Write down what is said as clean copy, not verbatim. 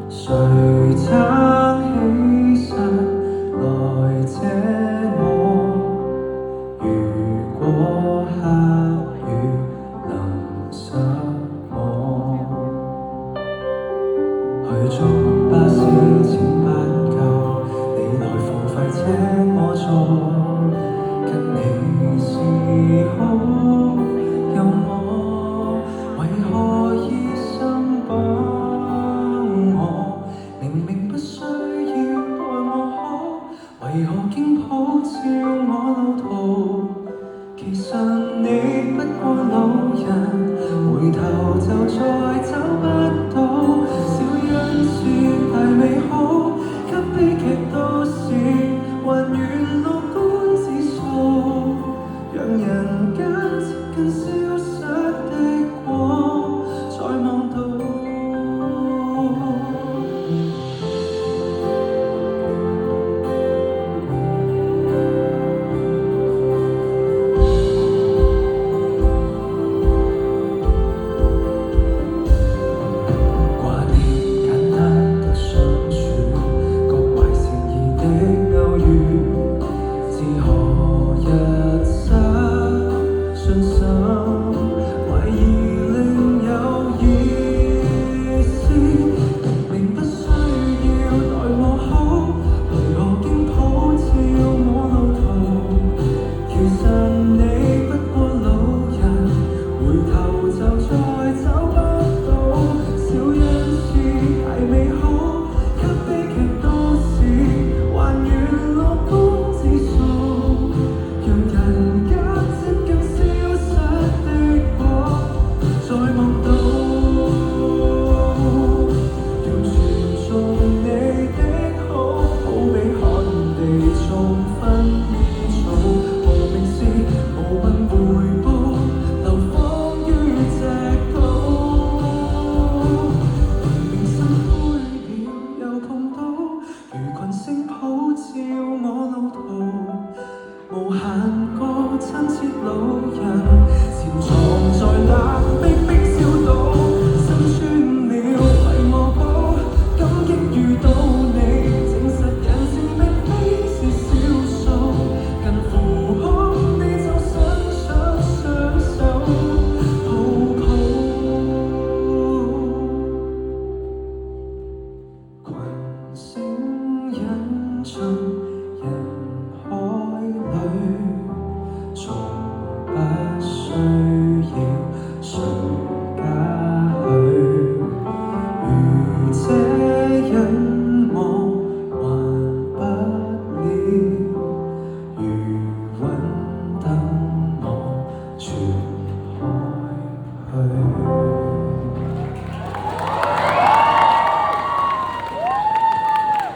誰撐起身來這我？如果黑雨淋濕我，去捉巴士錢不夠，你來付費請我坐，跟你是好有我，為何醫生幫我？明明不需要待我好，為何竟普照我路途？其實你不過老人，回頭就再找不到。小恩賜大美好，給悲劇都市還原樂觀指數，讓人間接近消失的光，再望到。只可一生信心，懷疑另有意思。明不需要待我好，為何竟普照我路途？其實你不過老人，回頭就再找不到。小恩賜太美好，給悲劇都市還原樂觀。無限個親切老人，潛藏在冷冰冰小島，心穿了為我補，感激遇到你，證實人性並非是少數，近乎可你就伸出雙手抱抱，群星隱進人海裏，從不